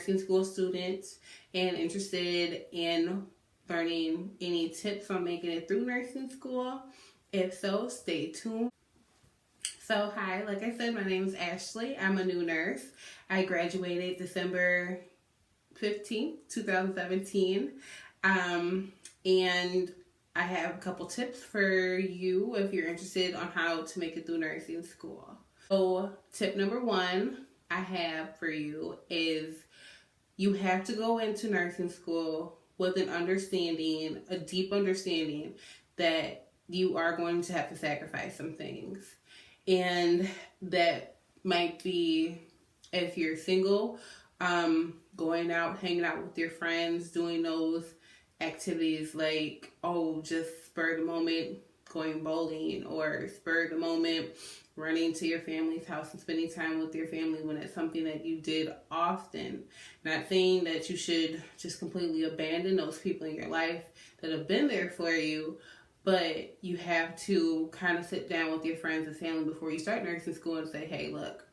nursing school student and interested in learning any tips on making it through nursing school. If so, stay tuned. So hi, like I said, my name is Ashley. I'm a new nurse. I graduated December 15th, 2017. And I have a couple tips for you if you're interested on how to make it through nursing school. So tip number one I have for you is you have to go into nursing school with an understanding, a deep understanding that you are going to have to sacrifice some things. And that might be, if you're single, going out, hanging out with your friends, doing those activities like, just spur of the moment, going bowling, or spur of the moment, running to your family's house and spending time with your family when it's something that you did often. Not saying that you should just completely abandon those people in your life that have been there for you, but you have to kind of sit down with your friends and family before you start nursing school and say, hey, look,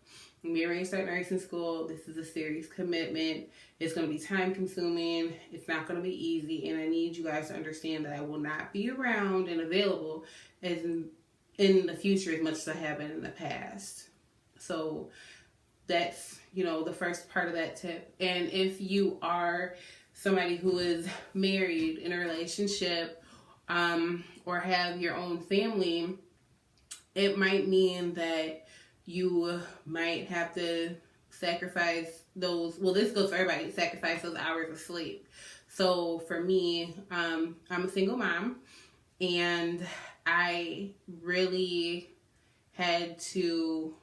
I'm getting ready to start nursing school. This is a serious commitment. It's going to be time consuming. It's not going to be easy. And I need you guys to understand that I will not be around and available as in the future as much as I have been in the past. So that's, the first part of that tip. And if you are somebody who is married in a relationship, or have your own family, it might mean that you might have to sacrifice those, this goes for everybody, sacrifice those hours of sleep. So for me, I'm a single mom, and I really had to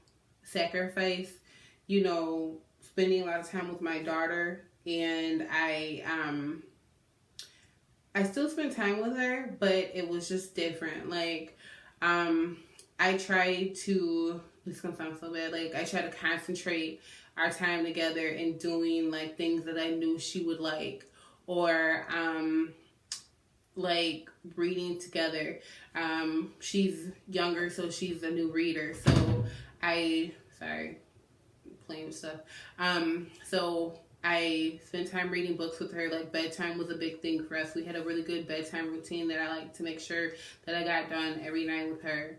sacrifice, spending a lot of time with my daughter, and I still spend time with her, but it was just different. Like, I tried to, this is gonna sound so bad, I try to concentrate our time together in doing, things that I knew she would like, or, reading together. She's younger, so she's a new reader, so playing with stuff. So I spent time reading books with her. Bedtime was a big thing for us. We had a really good bedtime routine that I like to make sure that I got done every night with her.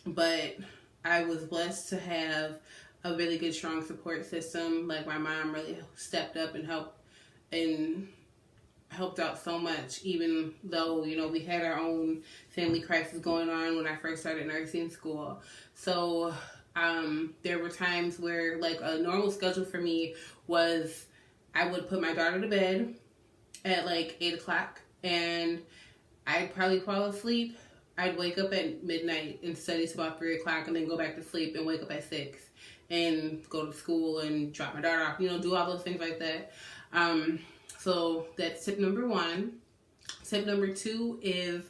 But I was blessed to have a really good, strong support system. My mom really stepped up and helped out so much, even though, we had our own family crisis going on when I first started nursing school. So there were times where a normal schedule for me was I would put my daughter to bed at 8 o'clock, and I'd probably fall asleep. I'd wake up at midnight and study till about 3 o'clock, and then go back to sleep and wake up at 6 and go to school and drop my daughter off, do all those things like that. So that's tip number one. Tip number two is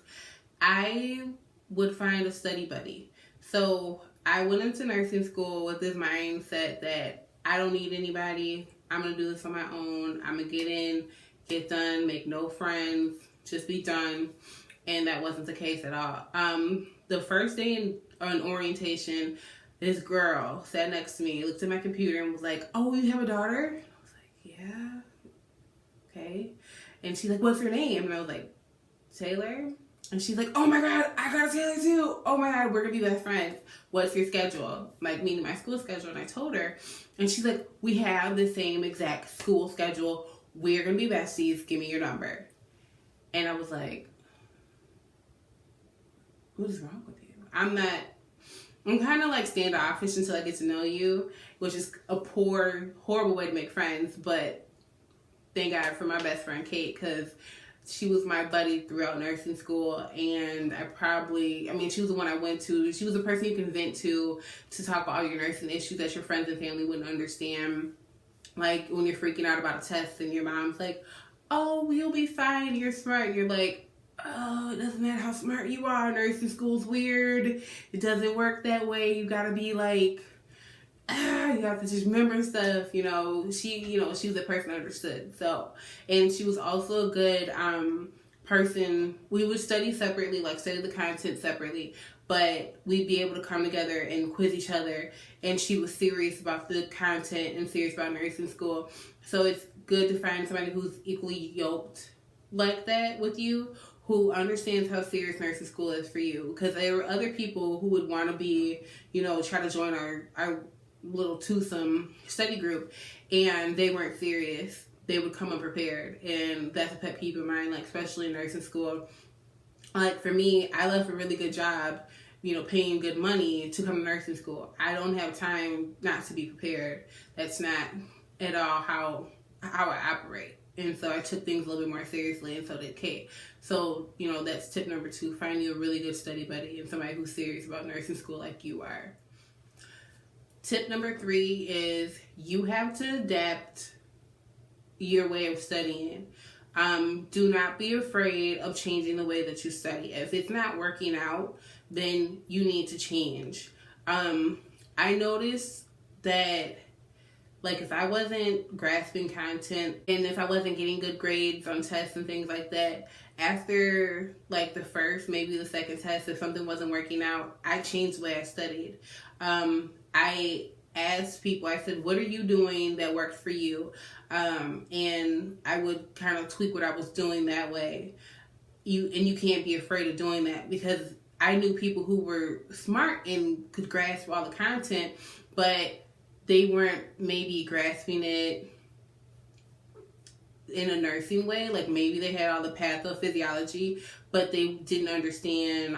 I would find a study buddy. So I went into nursing school with this mindset that I don't need anybody. I'm going to do this on my own. I'm going to get in, get done, make no friends, just be done. And that wasn't the case at all. The first day on orientation, this girl sat next to me, looked at my computer and was like, oh, you have a daughter? I was like, yeah. Okay. And she's like, what's her name? And I was like, Taylor. And she's like, oh my God, I got a Taylor too. Oh my God, we're going to be best friends. What's your schedule? Meaning my school schedule. And I told her. And she's like, we have the same exact school schedule. We're going to be besties. Give me your number. And I was like, what is wrong with you? I'm kind of standoffish until I get to know you, which is a horrible way to make friends. But thank God for my best friend, Kate, because she was my buddy throughout nursing school, and she was the one I went to. She was the person you can vent to talk about all your nursing issues that your friends and family wouldn't understand. When you're freaking out about a test and your mom's like, oh, you'll be fine, you're smart. And you're like, oh, it doesn't matter how smart you are. Nursing school's weird. It doesn't work that way. You gotta be you have to just remember stuff, she was a person that understood. So, and she was also a good person. We would study separately, study the content separately, but we'd be able to come together and quiz each other. And she was serious about the content and serious about nursing school. So it's good to find somebody who's equally yoked like that with you, who understands how serious nursing school is for you. Because there were other people who would want to be, try to join our little twosome study group, and they weren't serious. They would come unprepared, and that's a pet peeve of mine, like especially in nursing school. Like for me, I left a really good job, paying good money to come to nursing school. I don't have time not to be prepared. That's not at all how I operate. And so I took things a little bit more seriously, and so did Kate. So, that's tip number 2. Find you a really good study buddy and somebody who's serious about nursing school like you are. Tip number 3 is you have to adapt your way of studying. Do not be afraid of changing the way that you study. If it's not working out, then you need to change. I noticed that, like, if I wasn't grasping content and if I wasn't getting good grades on tests and things like that, after like the first, maybe the second test, if something wasn't working out, I changed the way I studied. I asked people, I said, what are you doing that worked for you? And I would kind of tweak what I was doing that way. You can't be afraid of doing that, because I knew people who were smart and could grasp all the content, but they weren't maybe grasping it in a nursing way. Like maybe they had all the pathophysiology, but they didn't understand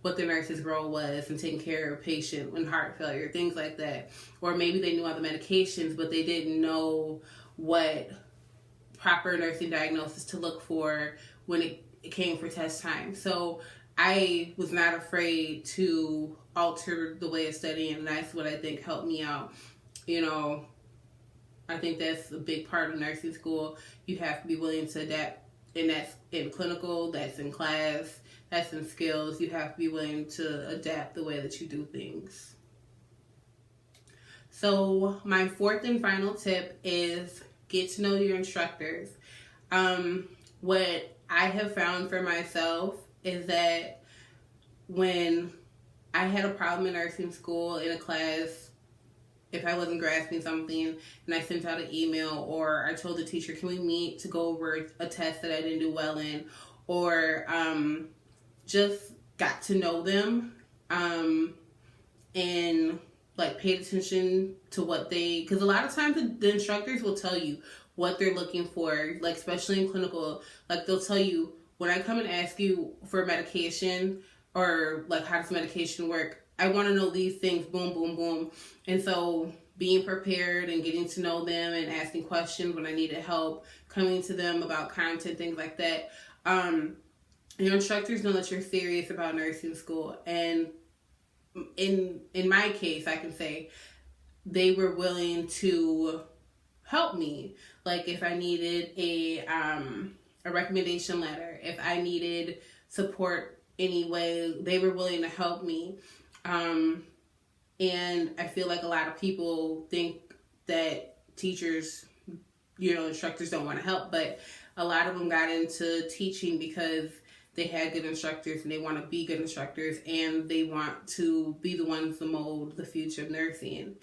what the nurse's role was in taking care of a patient with heart failure, things like that. Or maybe they knew all the medications, but they didn't know what proper nursing diagnosis to look for when it came for test time. So I was not afraid to alter the way of studying, and that's what I think helped me out. I think that's a big part of nursing school. You have to be willing to adapt, and that's in clinical, that's in class, that's in skills. You have to be willing to adapt the way that you do things. So my 4th and final tip is get to know your instructors. What I have found for myself is that when I had a problem in nursing school in a class, if I wasn't grasping something and I sent out an email, or I told the teacher, can we meet to go over a test that I didn't do well in, or just got to know them and like paid attention to what because a lot of times the instructors will tell you what they're looking for, like especially in clinical. Like they'll tell you, when I come and ask you for medication or like how does medication work, I want to know these things, boom, boom, boom. And so being prepared and getting to know them and asking questions when I needed help, coming to them about content, things like that. Your instructors know that you're serious about nursing school. And in my case, I can say they were willing to help me. Like if I needed a recommendation letter, if I needed support anyway, they were willing to help me. And I feel like a lot of people think that teachers, instructors don't want to help, but a lot of them got into teaching because they had good instructors and they want to be good instructors, and they want to be the ones to mold the future of nursing.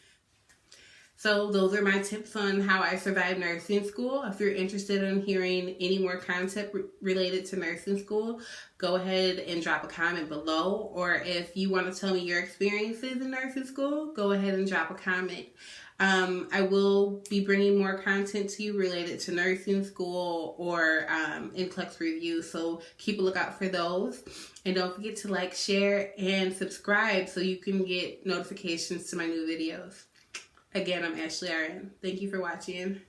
So those are my tips on how I survived nursing school. If you're interested in hearing any more content related to nursing school, go ahead and drop a comment below. Or if you want to tell me your experiences in nursing school, go ahead and drop a comment. I will be bringing more content to you related to nursing school or NCLEX review, so keep a lookout for those. And don't forget to like, share, and subscribe so you can get notifications to my new videos. Again, I'm Ashley Aaron. Thank you for watching.